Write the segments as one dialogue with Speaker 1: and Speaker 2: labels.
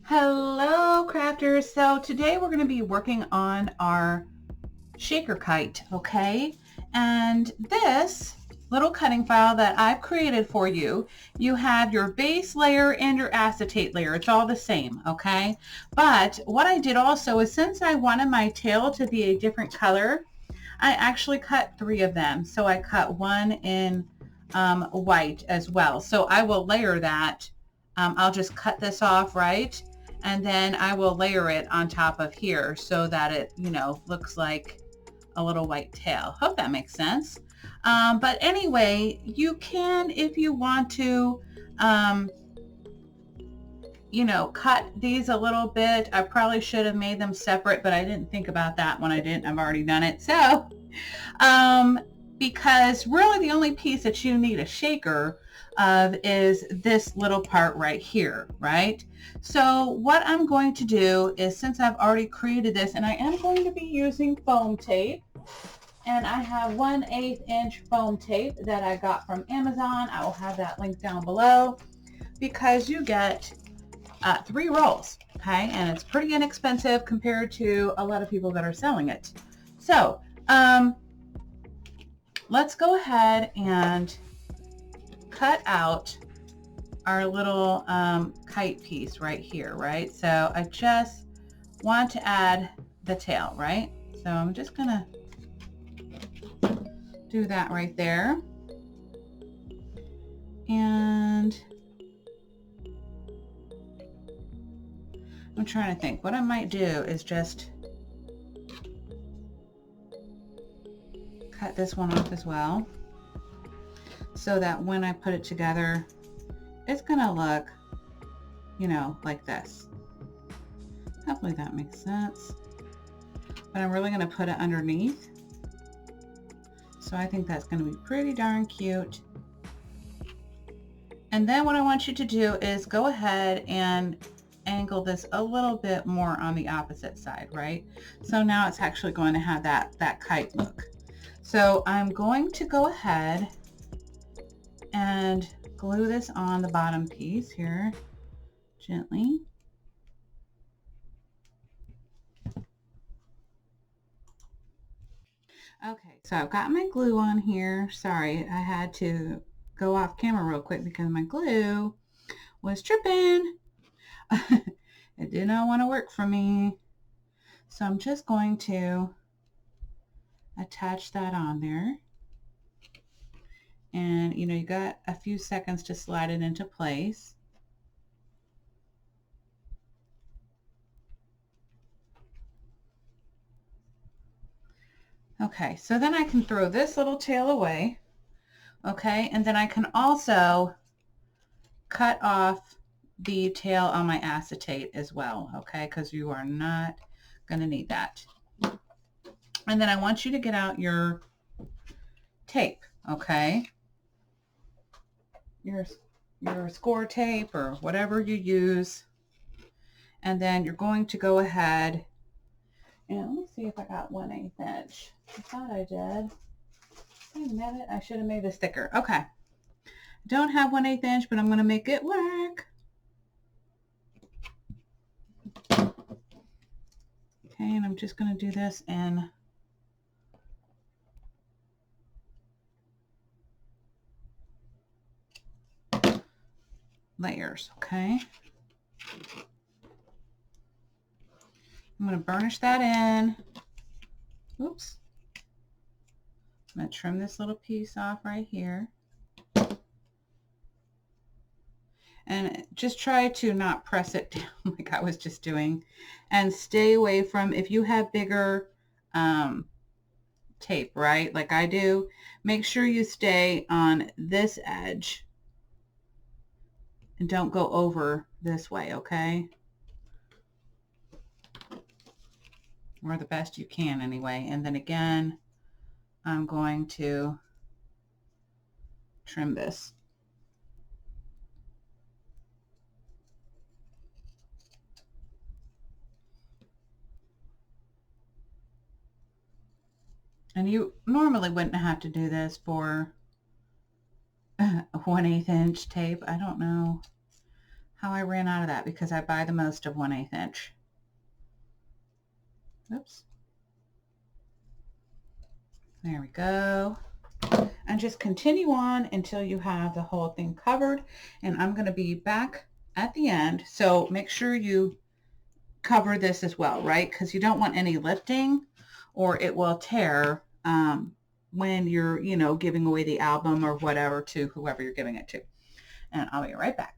Speaker 1: Hello crafters. So today we're going to be working on our shaker kite, okay? And this little cutting file that I've created for you, you have your base layer and your acetate layer. It's all the same, okay? But what I did also is, since I wanted my tail to be a different color, I actually cut 3 of them. So I cut one in white as well. So I will layer that. I'll just cut this off, right? And then I will layer it on top of here so that it, looks like a little white tail. Hope that makes sense. But anyway, you can, if you want to, cut these a little bit. I probably should have made them separate, but I didn't think about that when I didn't. I've already done it. So, because really the only piece that you need a shaker of is this little part right here, right? So what I'm going to do is, since I've already created this, and I am going to be using foam tape, and I have 1/8 inch foam tape that I got from Amazon. I will have that link down below, because you get 3 rolls, okay? And it's pretty inexpensive compared to a lot of people that are selling it. So let's go ahead and cut out our little kite piece right here, right? So I just want to add the tail, right? So I'm just gonna do that right there. And I'm trying to think. What I might do is just cut this one off as well, so that when I put it together, it's gonna look, like this. Hopefully that makes sense. But I'm really gonna put it underneath. So I think that's gonna be pretty darn cute. And then what I want you to do is go ahead and angle this a little bit more on the opposite side, right? So now it's actually going to have that kite look. So I'm going to go ahead and glue this on the bottom piece here gently. Okay, so I've got my glue on here. Sorry, I had to go off camera real quick because my glue was tripping. It did not want to work for me. So I'm just going to attach that on there. And you got a few seconds to slide it into place. Okay, so then I can throw this little tail away. Okay, and then I can also cut off the tail on my acetate as well, okay, because you are not going to need that. And then I want you to get out your tape, okay, your score tape or whatever you use. And then you're going to go ahead and let me see if I got 1/8 inch. I thought I did. Wait a minute, I should have made this thicker. Okay. Don't have 1/8 inch, but I'm going to make it work. Okay, and I'm just going to do this in layers, okay? I'm going to burnish that in. Oops. I'm going to trim this little piece off right here. And just try to not press it down like I was just doing. And stay away from, if you have bigger tape, right, like I do, make sure you stay on this edge and don't go over this way, okay? Or the best you can anyway. And then again, I'm going to trim this. And you normally wouldn't have to do this for 1/8 inch tape. I don't know how I ran out of that because I buy the most of 1/8 inch. Oops. There we go. And just continue on until you have the whole thing covered. And I'm going to be back at the end. So make sure you cover this as well, right? Because you don't want any lifting or it will tear when you're, giving away the album or whatever to whoever you're giving it to. And I'll be right back.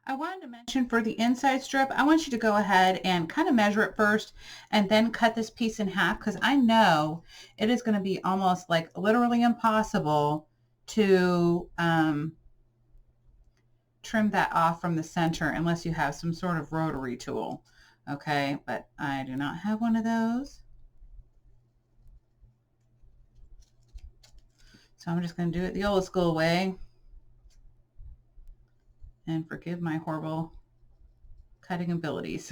Speaker 1: I wanted to mention for the inside strip, I want you to go ahead and kind of measure it first and then cut this piece in half because I know it is going to be almost like literally impossible to trim that off from the center unless you have some sort of rotary tool. Okay, but I do not have one of those. So I'm just going to do it the old school way. And forgive my horrible cutting abilities.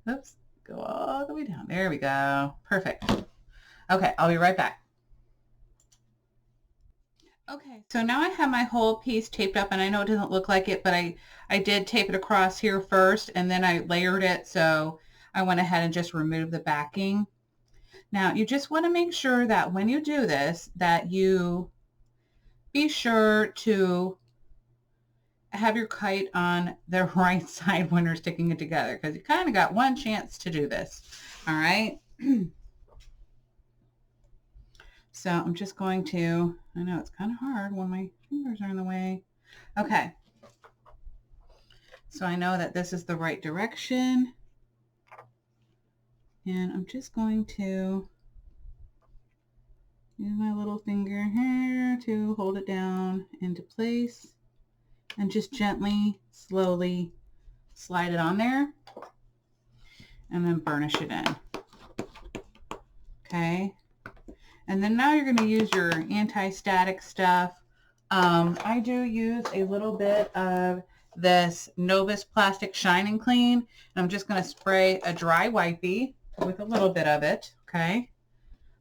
Speaker 1: Oops, go all the way down. There we go. Perfect. Okay, I'll be right back. Okay, so now I have my whole piece taped up, and I know it doesn't look like it, but I did tape it across here first, and then I layered it, so I went ahead and just removed the backing. Now, you just want to make sure that when you do this, that you be sure to have your kite on the right side when you're sticking it together, because you kind of got one chance to do this. All right. So I'm just going to, I know it's kind of hard when my fingers are in the way. Okay. So I know that this is the right direction. And I'm just going to use my little finger here to hold it down into place and just gently, slowly slide it on there and then burnish it in. Okay. And then now you're going to use your anti-static stuff. I do use a little bit of this Novus Plastic Shine and Clean. And I'm just going to spray a dry wipey with a little bit of it. Okay.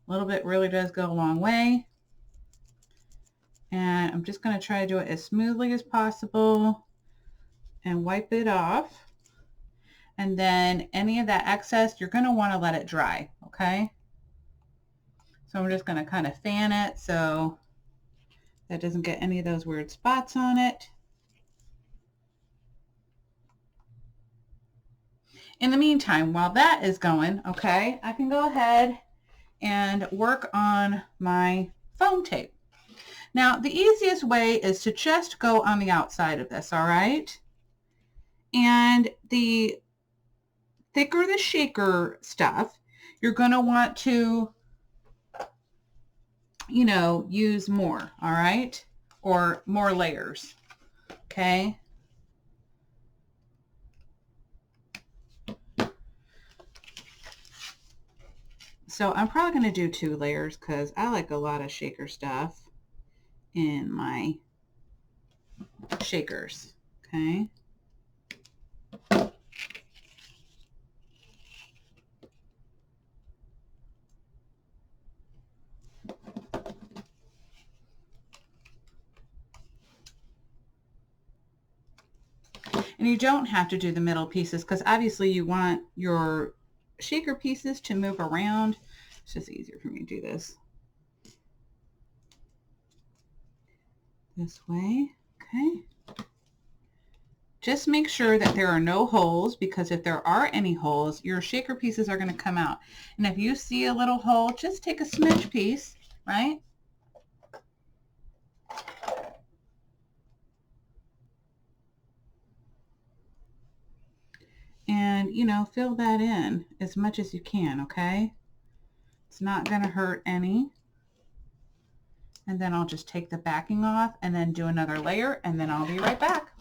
Speaker 1: A little bit really does go a long way. And I'm just going to try to do it as smoothly as possible and wipe it off. And then any of that excess, you're going to want to let it dry. Okay. So I'm just going to kind of fan it so that doesn't get any of those weird spots on it. In the meantime, while that is going, okay, I can go ahead and work on my foam tape. Now, the easiest way is to just go on the outside of this, all right? And the thicker the shaker stuff, you're going to want to, use more, all right? Or more layers, okay? So I'm probably going to do 2 layers because I like a lot of shaker stuff in my shakers, okay? And you don't have to do the middle pieces because obviously you want your shaker pieces to move around. It's just easier for me to do this way, okay? Just make sure that there are no holes because if there are any holes, your shaker pieces are going to come out. And if you see a little hole, just take a smidge piece, right? And, fill that in as much as you can, okay? It's not going to hurt any. And then I'll just take the backing off and then do another layer and then I'll be right back.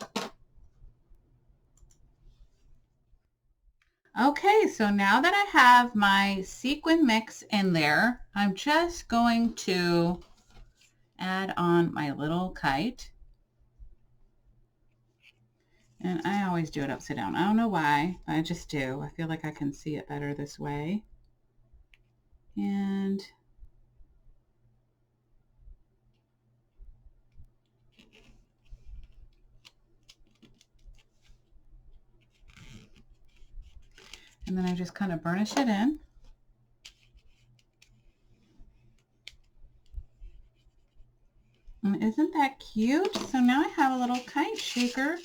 Speaker 1: Okay, so now that I have my sequin mix in there, I'm just going to add on my little kite. And I always do it upside down. I don't know why, but I just do. I feel like I can see it better this way. And And then I just kind of burnish it in. And isn't that cute? So now I have a little kite shaker.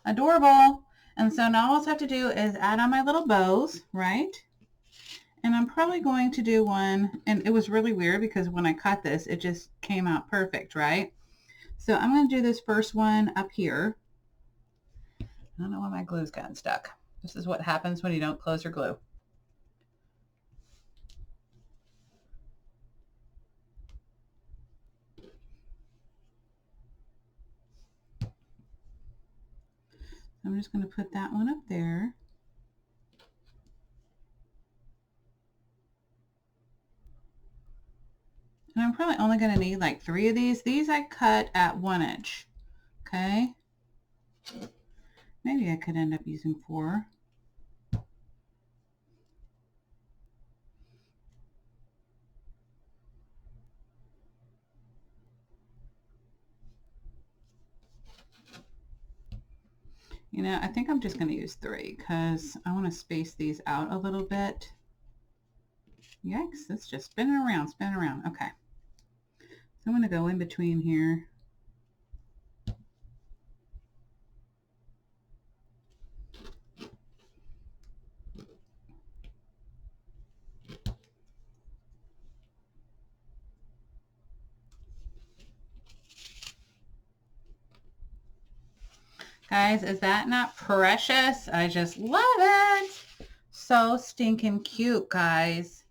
Speaker 1: Adorable. And so now all I have to do is add on my little bows, right? And I'm probably going to do one, and it was really weird because when I cut this, it just came out perfect, right? So I'm going to do this first one up here. I don't know why my glue's gotten stuck. This is what happens when you don't close your glue. I'm just going to put that one up there. And I'm probably only going to need like 3 of these. These I cut at 1 inch. Okay. Maybe I could end up using 4. You know, I think I'm just going to use 3 because I want to space these out a little bit. Yikes, it's just spinning around, spinning around. Okay. So I'm going to go in between here. Guys, is that not precious? I just love it. So stinking cute, guys.